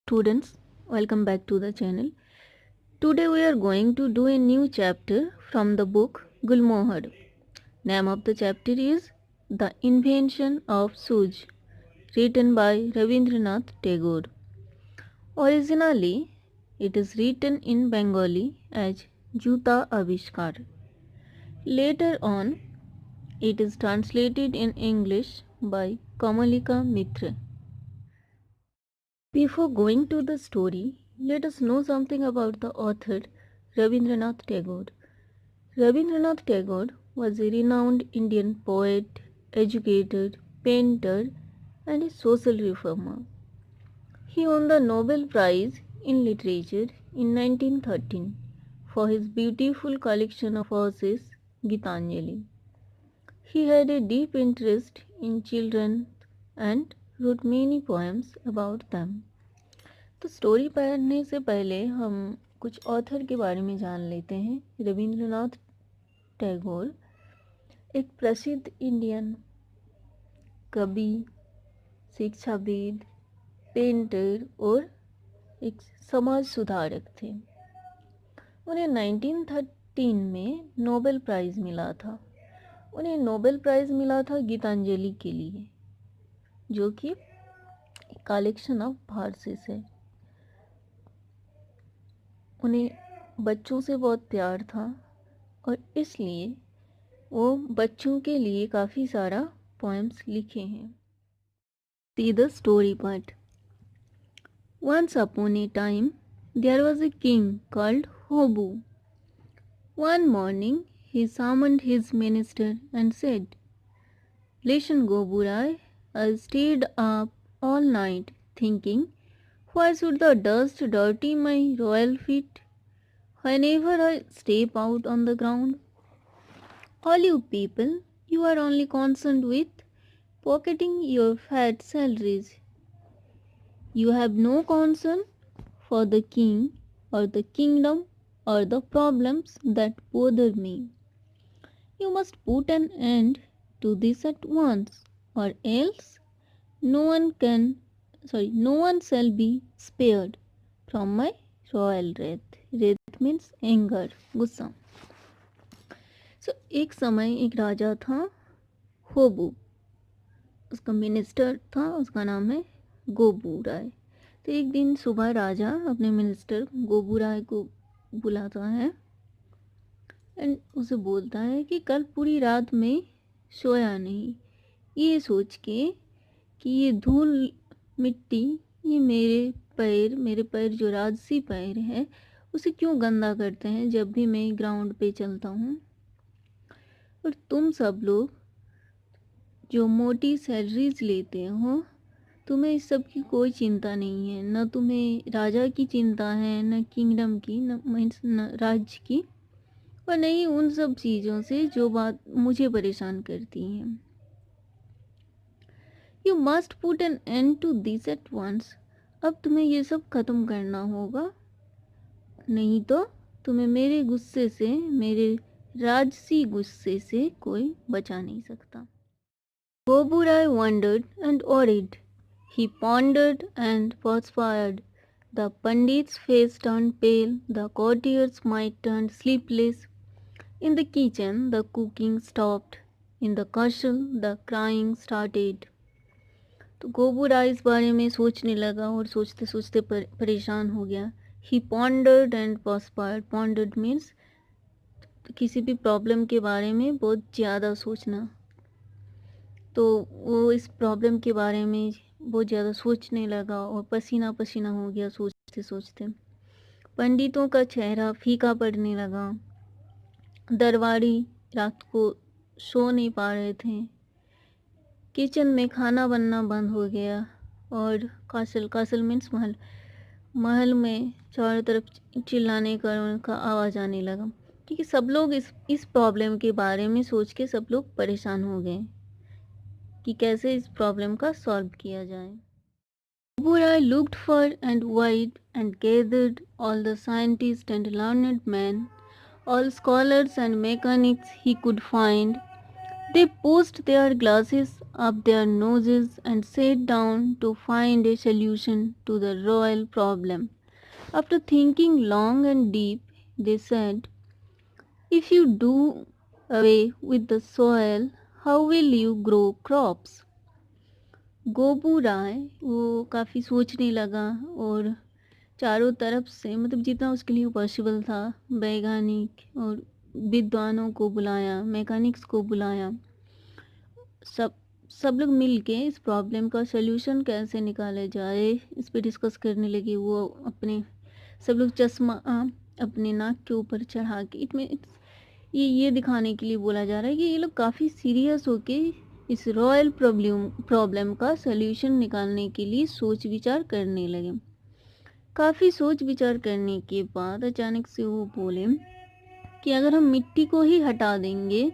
students, welcome back to the channel. Today we are going to do a new chapter from the book Gulmohar. Name of the chapter is The Invention of Shoes, written by Rabindranath Tagore. Originally, it is written in Bengali as Juta Avishkar. Later on, it is translated in English by Kamalika Mitra. Before going to the story, let us know something about the author Rabindranath Tagore. Rabindranath Tagore was a renowned Indian poet, educator, painter, and a social reformer. He won the Nobel Prize in Literature in 1913 for his beautiful collection of verses, Gitanjali. He had a deep interest in children and wrote many poems about them. तो story पढ़ने से पहले हम कुछ author के बारे में जान लेते हैं। रविंद्रनाथ टैगोर एक प्रसिद्ध इंडियन कवि, शिक्षाविद, पेंटर और एक समाज सुधारक थे। उन्हें 1913 में नोबेल प्राइज़ मिला था। उन्हें नोबेल प्राइज़ मिला था गीतांजलि के लिए, जो कि कलेक्शन ऑफ वर्सेस है। उन्हें बच्चों से बहुत प्यार था और इसलिए वो बच्चों के लिए काफ़ी सारा पोएम्स लिखे हैं। See the story part. Once upon a time, there was a king called Hobu. One morning, he summoned his minister and said, "Listen, Goburai, I stayed up all night thinking, why should the dust dirty my royal feet whenever I step out on the ground? All you people, you are only concerned with pocketing your fat salaries. You have no concern for the king or the kingdom or the problems that bother me. You must put an end to this at once, or else no one shall be spared from my royal wrath." Wrath means anger, गुस्सा। एक समय एक राजा था होबू, उसका minister था, उसका नाम है गोबू राय। तो एक दिन सुबह राजा अपने मिनिस्टर गोबू राय को बुलाता है एंड उसे बोलता है कि कल पूरी रात में सोया नहीं, ये सोच के कि ये धूल मिट्टी, ये मेरे पैर जो राजसी पैर है उसे क्यों गंदा करते हैं जब भी मैं ग्राउंड पे चलता हूँ। और तुम सब लोग जो मोटी सैलरीज लेते हो, तुम्हें इस सब की कोई चिंता नहीं है, न तुम्हें राजा की चिंता है, न किंगडम की, न राज्य की, और नहीं उन सब चीज़ों से जो बात मुझे परेशान करती हैं। You must put an end to this at once. अब तुम्हें ये सब ख़त्म करना होगा, नहीं तो तुम्हें मेरे गुस्से से, मेरे राजसी गुस्से से कोई बचा नहीं सकता। Goburai wondered and worried. He pondered and perspired. The pandit's face turned pale, the courtiers' mind turned sleepless. In the kitchen, the cooking stopped. In the castle, the crying started. तो गोबूराय इस बारे में सोचने लगा और सोचते सोचते परेशान हो गया। He pondered and perspired. Pondered means किसी भी प्रॉब्लम के बारे में बहुत ज़्यादा सोचना। तो वो इस प्रॉब्लम के बारे में बहुत ज़्यादा सोचने लगा और पसीना पसीना हो गया सोचते सोचते। पंडितों का चेहरा फीका पड़ने लगा। दरबारी रात को सो नहीं पा रहे थे। किचन में खाना बनना बंद हो गया और कासल मीन्स महल में चारों तरफ चिल्लाने का आवाज़ आने लगा, क्योंकि सब लोग इस प्रॉब्लम के बारे में सोच के सब लोग परेशान हो गए कि कैसे इस प्रॉब्लम का सॉल्व किया जाए। Goburai looked far and wide and gathered all the scientists and learned men, all scholars and mechanics he could find. They pushed their glasses up their noses and sat down to find a solution to the royal problem. After thinking long and deep, they said, if you do away with the soil, how will you grow crops? गोबू राय वो काफ़ी सोचने लगा और चारों तरफ से मतलब जितना उसके लिए पॉसिबल था वैज्ञानिक और विद्वानों को बुलाया, मैकेनिक्स को बुलाया। सब सब लोग मिल के इस प्रॉब्लम का सॉल्यूशन कैसे निकाला जाए इस पे डिस्कस करने लगे। वो अपने सब लोग चश्मा अपने नाक के ऊपर चढ़ा के ये दिखाने के लिए बोला जा रहा है कि ये लोग काफ़ी सीरियस होके इस रॉयल प्रॉब्लम का सॉल्यूशन निकालने के लिए सोच विचार करने लगे। काफ़ी सोच विचार करने के बाद अचानक से वो बोले कि अगर हम मिट्टी को ही हटा देंगे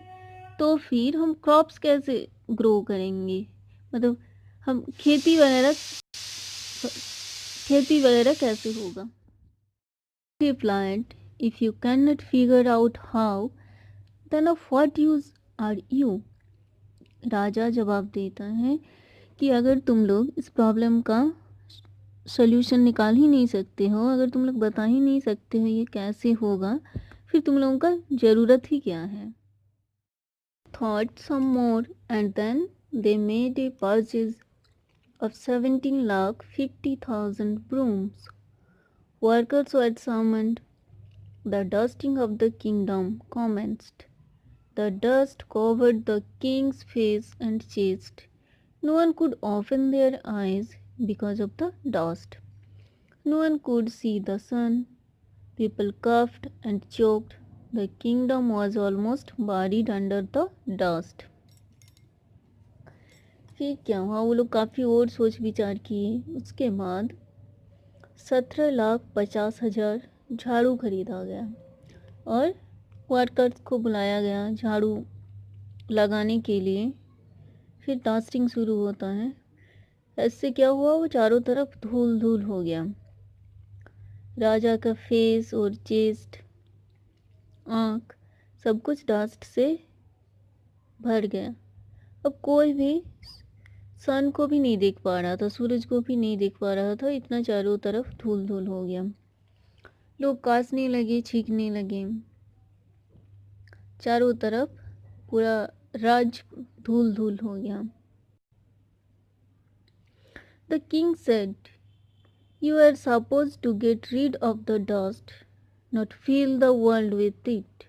तो फिर हम क्रॉप्स कैसे ग्रो करेंगे, मतलब हम खेती वगैरह कैसे होगा। Replied, if you cannot figure out how, then of what use are you? राजा जवाब देता है कि अगर तुम लोग इस प्रॉब्लम का सॉल्यूशन निकाल ही नहीं सकते हो, अगर तुम लोग बता ही नहीं सकते हो ये कैसे होगा, फिर तुम लोगों का ज़रूरत ही क्या है। Thought some more and then they made a purchase of 17,50,000 brooms. Workers were summoned. The dusting of the kingdom commenced. The dust covered the king's face and chest. No one could open their eyes because of the dust. No one could see the sun. People coughed and choked. The kingdom was almost buried under the dust. फिर क्या हुआ, वो लोग काफ़ी और सोच विचार किए। उसके बाद 17,50,000 झाड़ू खरीदा गया और वर्कर्स को बुलाया गया झाड़ू लगाने के लिए। फिर डस्टिंग शुरू होता है। इससे क्या हुआ, वो चारों तरफ धूल धूल हो गया। राजा का फेस और चेस्ट, आँख, सब कुछ डस्ट से भर गया। अब कोई भी सन को भी नहीं देख पा रहा था, सूरज को भी नहीं देख पा रहा था, इतना चारों तरफ धूल धूल हो गया। लोग कांसने लगे, छींकने लगे। चारों तरफ पूरा राज धूल धूल हो गया। The king said, you are supposed to get rid of the dust, not fill the world with it.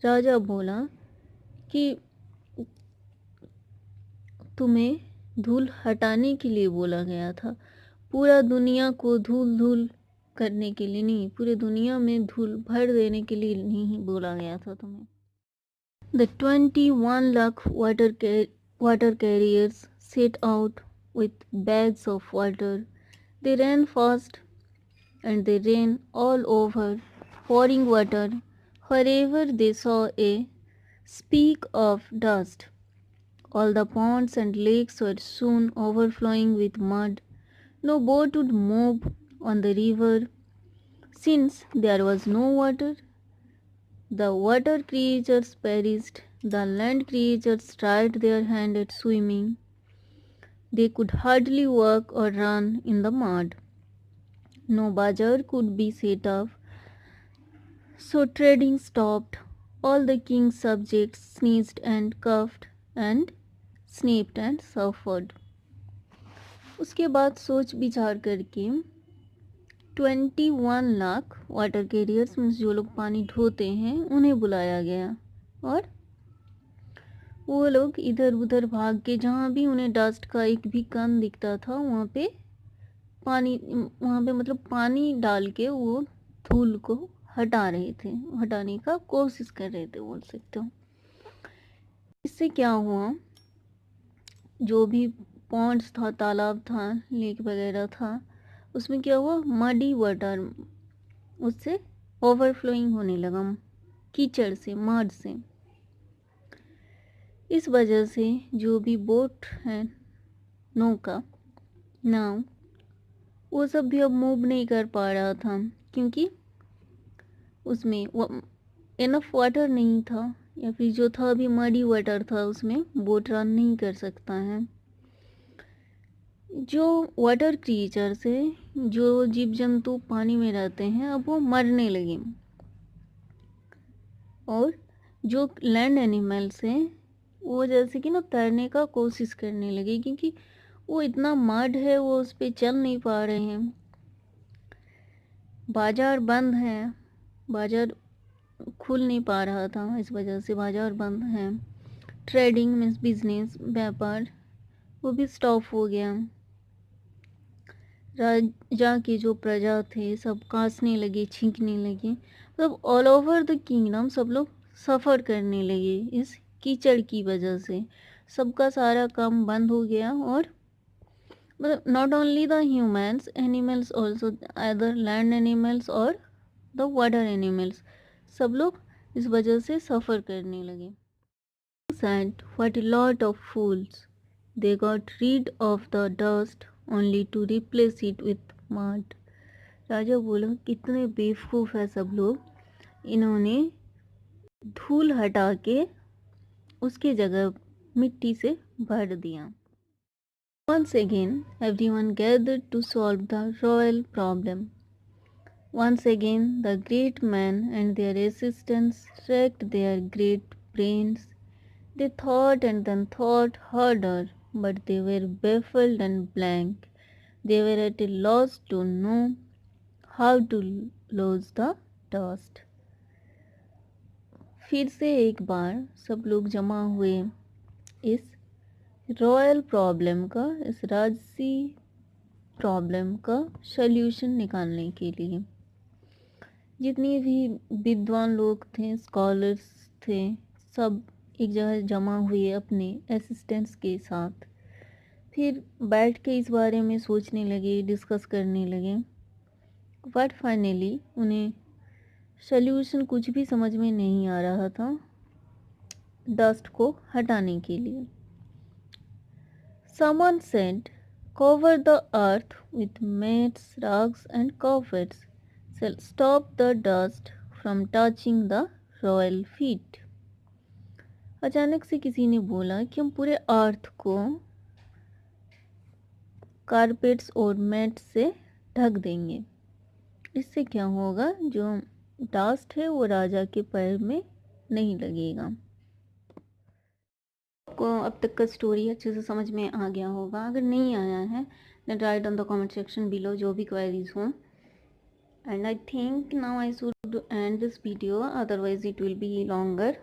राजा बोला कि तुम्हें धूल हटाने के लिए बोला गया था, पूरा दुनिया को धूल धूल करने के लिए नहीं, पूरे दुनिया में धूल भर देने के लिए नहीं बोला गया था तुम्हें। The 21 lakh water carriers set out with bags of water. They ran fast and they ran all over, pouring water wherever they saw a speck of dust. All the ponds and lakes were soon overflowing with mud. No boat would move on the river since there was no water. The water creatures perished. The land creatures tried their hand at swimming. They could hardly walk or run in the mud. No bazaar could be set up, so trading stopped. All the king's subjects sneezed and coughed and sniffed and suffered. उसके बाद सोच विचार करके 21 lakh water carriers means जो लोग पानी ढोते हैं उन्हें बुलाया गया और वो लोग इधर उधर भाग के जहाँ भी उन्हें डस्ट का एक भी कण दिखता था वहाँ पे मतलब पानी डाल के वो धूल को हटा रहे थे, हटाने का कोशिश कर रहे थे बोल सकते हो। इससे क्या हुआ, जो भी पॉन्ड्स था, तालाब था, लेक वगैरह था, उसमें क्या हुआ, मडी वाटर उससे ओवरफ्लोइंग होने लगा, कीचड़ से, मड से। इस वजह से जो भी बोट है, नौका, नाव, वो सब भी अब मूव नहीं कर पा रहा था क्योंकि उसमें इनफ वाटर नहीं था, या फिर जो था अभी मडी वाटर था उसमें बोट रन नहीं कर सकता है। जो वाटर क्रिएचर्स है, जो जीव जंतु पानी में रहते हैं, अब वो मरने लगे। और जो लैंड एनिमल्स हैं वो जैसे कि ना तैरने का कोशिश करने लगे, क्योंकि वो इतना मड है, वो उस पर चल नहीं पा रहे हैं। बाजार बंद है, बाजार खुल नहीं पा रहा था, इस वजह से बाजार बंद है। ट्रेडिंग मीन्स बिजनेस, व्यापार, वो भी स्टॉप हो गया। राजा के जो प्रजा थे सब कांसने लगे, छींकने लगे। मतलब ऑल ओवर द किंगडम सब लोग सफ़र करने लगे इस कीचड़ की वजह से। सबका सारा काम बंद हो गया। और मतलब not only the humans, animals also, other land animals और द वाटर एनिमल्स, सब लोग इस वजह से सफ़र करने लगे। And what a lot of fools! They got rid of the dust only to replace it with mud. राजा बोला कितने बेवकूफ़ है सब लोग, इन्होंने धूल हटा के उसकी जगह मिट्टी से भर दिया। Once again, everyone gathered to solve the royal problem. Once again, the great men and their assistants racked their great brains. They thought and then thought harder, but they were baffled and blank. They were at a loss to know how to lose the dust. फिर से एक बार सब लोग जमा हुए इस royal problem का, इस राजसी प्रॉब्लम का सल्यूशन निकालने के लिए। जितने भी विद्वान लोग थे, स्कॉलर्स थे, सब एक जगह जमा हुए अपने असिस्टेंट्स के साथ। फिर बैठ के इस बारे में सोचने लगे, डिस्कस करने लगे। बट फाइनली उन्हें सल्यूशन कुछ भी समझ में नहीं आ रहा था डस्ट को हटाने के लिए। Someone said, "Cover the earth with mats, rugs and carpets shall stop the dust from touching the royal feet." अचानक से किसी ने बोला कि हम पूरे अर्थ को कारपेट्स और मैट से ढक देंगे। इससे क्या होगा, जो डस्ट है वो राजा के पैर में नहीं लगेगा। आपको अब तक का स्टोरी अच्छे से समझ में आ गया होगा। अगर नहीं आया है then write on the comment section below जो भी क्वेरीज हों। And I think now I should end this video, otherwise it will be longer.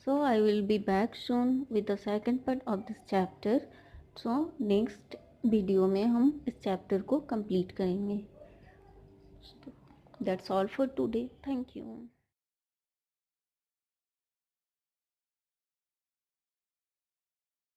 So I will be back soon with the second part of this chapter. So next video में हम इस chapter को complete करेंगे। That's all for today. Thank you.